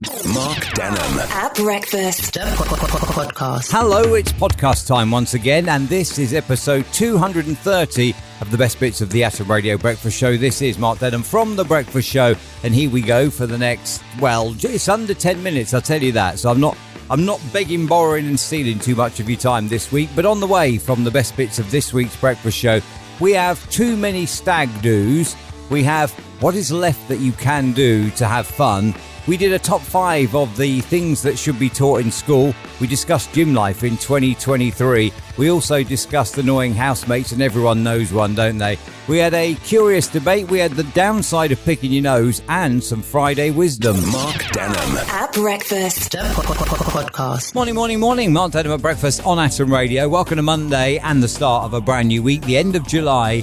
Mark Denholm at breakfast podcast. Hello, it's podcast time once again, and this is episode 230 of the best bits of the Atom Radio Breakfast Show. This is Mark Denholm from The Breakfast Show, and here we go for the next, well, it's under 10 minutes, I'll tell you that. So I'm not begging, borrowing and stealing too much of your time this week, but on the way from the best bits of this week's Breakfast Show, we have too many stag do's. We have what is left that you can do to have fun. We did a top 5 of the things that should be taught in school. We discussed gym life in 2023. We also discussed annoying housemates, and everyone knows one, don't they? We had a curious debate. We had the downside of picking your nose and some Friday wisdom. Mark Denholm at breakfast podcast. Morning. Mark Denholm at breakfast on Atom Radio. Welcome to Monday and the start of a brand new week. The end of July,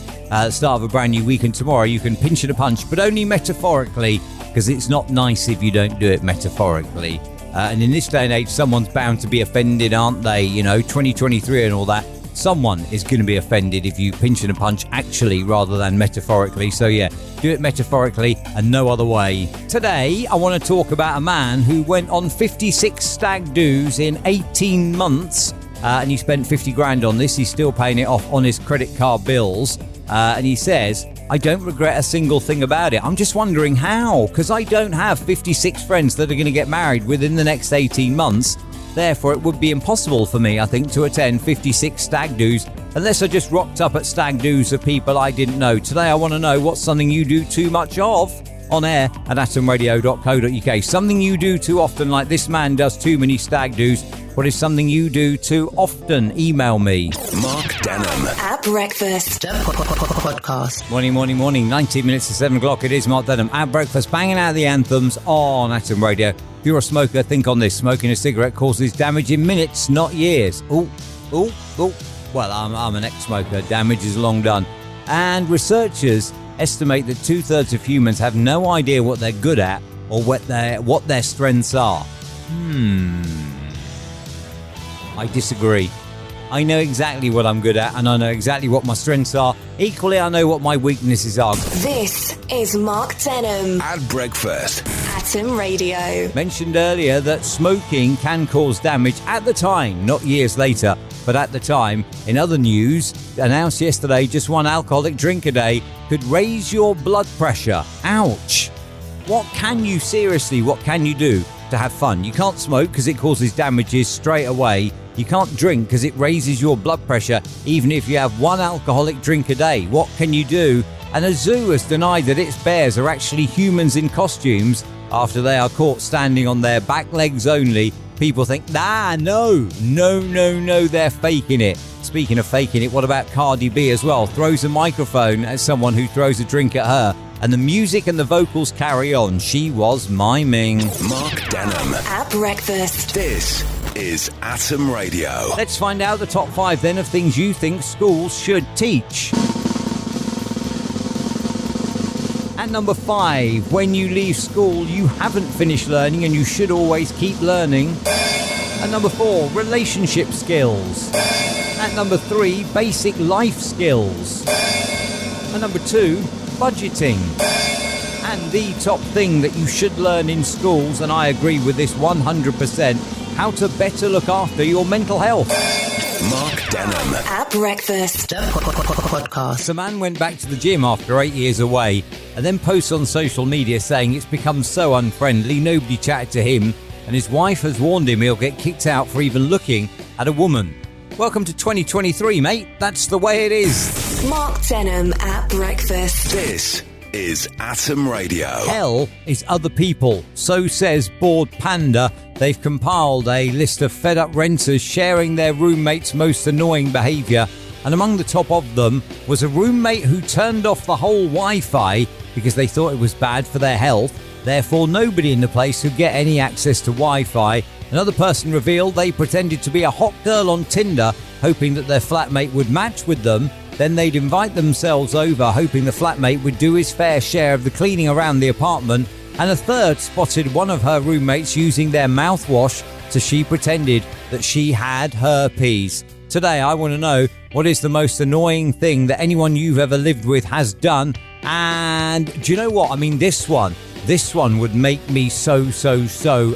start of a brand new week. And tomorrow you can pinch and a punch, but only metaphorically, because it's not nice if you don't do it metaphorically. And in this day and age, someone's bound to be offended, aren't they? You know, 2023 and all that. Someone is going to be offended if you pinch and a punch actually rather than metaphorically. So yeah, do it metaphorically and no other way. Today, I want to talk about a man who went on 56 stag do's in 18 months. And he spent 50 grand on this. He's still paying it off on his credit card bills. And he says, I don't regret a single thing about it. I'm just wondering how, because I don't have 56 friends that are going to get married within the next 18 months. Therefore, it would be impossible for me, I think, to attend 56 stag do's unless I just rocked up at stag do's of people I didn't know. Today, I want to know what's something you do too much of on air at atomradio.co.uk. Something you do too often, like this man does too many stag do's. What is something you do too often? Email me. Mark Denholm at breakfast podcast. Morning. 19 minutes to 7 o'clock. It is Mark Denholm at breakfast, banging out the anthems on Atom Radio. If you're a smoker, think on this. Smoking a cigarette causes damage in minutes, not years. Well, I'm an ex-smoker. Damage is long done. And researchers estimate that 2/3 of humans have no idea what they're good at or what their strengths are. I disagree. I know exactly what I'm good at, and I know exactly what my strengths are. Equally, I know what my weaknesses are. This is Mark Denholm at breakfast. Atom Radio. Mentioned earlier that smoking can cause damage at the time, not years later, but at the time. In other news, announced yesterday, just one alcoholic drink a day could raise your blood pressure. Ouch. What can you do to have fun? You can't smoke because it causes damages straight away. You can't drink because it raises your blood pressure even if you have one alcoholic drink a day. What can you do? And a zoo has denied that its bears are actually humans in costumes after they are caught standing on their back legs only. People think, no, they're faking it. Speaking of faking it, what about Cardi B as well? Throws a microphone at someone who throws a drink at her, and the music and the vocals carry on. She was miming. Mark Denholm at breakfast. This is Atom Radio. Let's find out the top 5 then of things you think schools should teach. At number 5, when you leave school, you haven't finished learning and you should always keep learning. At number 4, relationship skills. At number 3, basic life skills. At number 2, budgeting. And the top thing that you should learn in schools, and I agree with this 100%, how to better look after your mental health. Mark Denholm at breakfast podcast. The man went back to the gym after 8 years away and then posts on social media saying it's become so unfriendly, nobody chatted to him, and his wife has warned him he'll get kicked out for even looking at a woman. Welcome to 2023, mate. That's the way it is. Mark Denholm at breakfast. This is Atom Radio. Hell is other people, so says Bored Panda. They've compiled a list of fed-up renters sharing their roommates' most annoying behaviour, and among the top of them was a roommate who turned off the whole Wi-Fi because they thought it was bad for their health. Therefore, nobody in the place could get any access to Wi-Fi. Another person revealed they pretended to be a hot girl on Tinder, hoping that their flatmate would match with them. Then they'd invite themselves over, hoping the flatmate would do his fair share of the cleaning around the apartment. And a third spotted one of her roommates using their mouthwash, so she pretended that she had herpes. Today, I want to know, what is the most annoying thing that anyone you've ever lived with has done? And do you know what? I mean, this one This one would make me so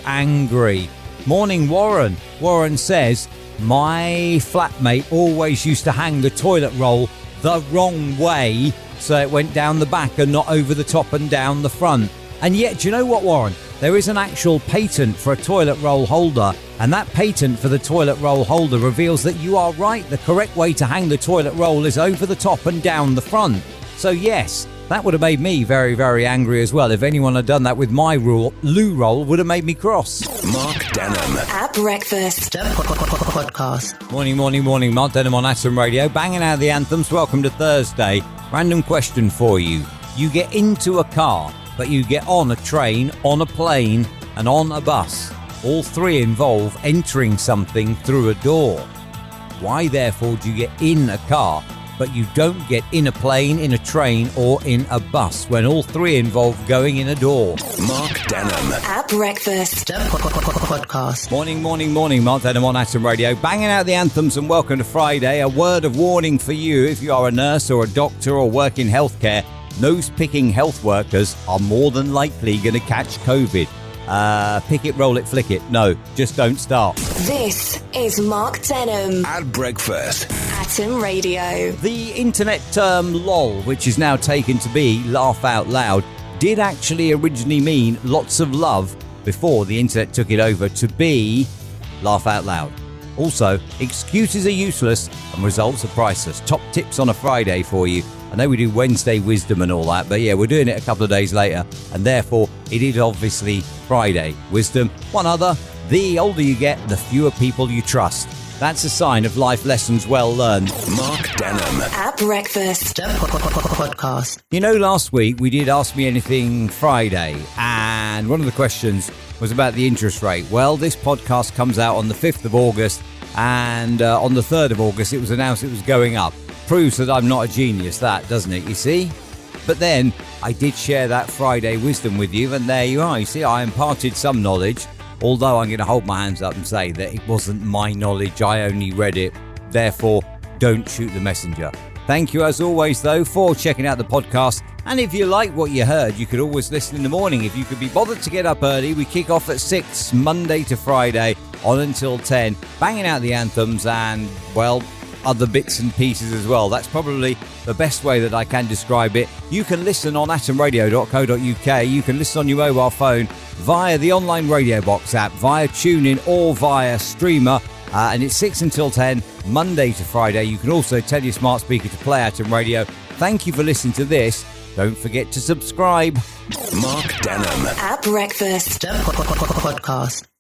angry. Morning, Warren. Warren says, my flatmate always used to hang the toilet roll the wrong way, so it went down the back and not over the top and down the front. And yet, do you know what, Warren? There is an actual patent for a toilet roll holder, and that patent for the toilet roll holder reveals that you are right. The correct way to hang the toilet roll is over the top and down the front. So yes, that would have made me very angry as well. If anyone had done that with my loo roll, would have made me cross. Mark Denholm. At breakfast. Podcast. Morning. Mark Denholm on Atom Radio. Banging out the anthems. Welcome to Thursday. Random question for you. You get into a car, but you get on a train, on a plane, and on a bus. All three involve entering something through a door. Why, therefore, do you get in a car, but you don't get in a plane, in a train, or in a bus, when all three involve going in a door? Mark Denholm. At breakfast. Podcast. Morning. Mark Denholm on Atom Radio. Banging out the anthems and welcome to Friday. A word of warning for you if you are a nurse or a doctor or work in healthcare. Nose-picking health workers are more than likely going to catch COVID. Pick it, roll it, flick it. No, just don't start. This is Mark Denholm. At breakfast. Atom Radio. The internet term LOL, which is now taken to be laugh out loud, did actually originally mean lots of love before the internet took it over to be laugh out loud. Also, excuses are useless and results are priceless. Top tips on a Friday for you. I know we do Wednesday wisdom and all that, but yeah, we're doing it a couple of days later, and therefore it is obviously Friday wisdom. One other, the older you get, the fewer people you trust. That's a sign of life lessons well learned. Mark Denholm. At breakfast. Podcast. You know, last week we did Ask Me Anything Friday, and one of the questions was about the interest rate. Well, this podcast comes out on the 5th of August, and on the 3rd of August it was announced it was going up. Proves that I'm not a genius, that, doesn't it, you see? But then I did share that Friday wisdom with you, and there you are. You see, I imparted some knowledge, although I'm going to hold my hands up and say that it wasn't my knowledge. I only read it. Therefore, don't shoot the messenger. Thank you, as always, though, for checking out the podcast. And if you like what you heard, you could always listen in the morning. If you could be bothered to get up early, we kick off at 6, Monday to Friday, on until 10, banging out the anthems and, well, other bits and pieces as well. That's probably the best way that I can describe it. You can listen on atomradio.co.uk. You can listen on your mobile phone via the online Radio Box app, via TuneIn or via Streamer. And it's 6 until 10, Monday to Friday. You can also tell your smart speaker to play Atom Radio. Thank you for listening to this. Don't forget to subscribe. Mark Denholm. At breakfast. Podcast.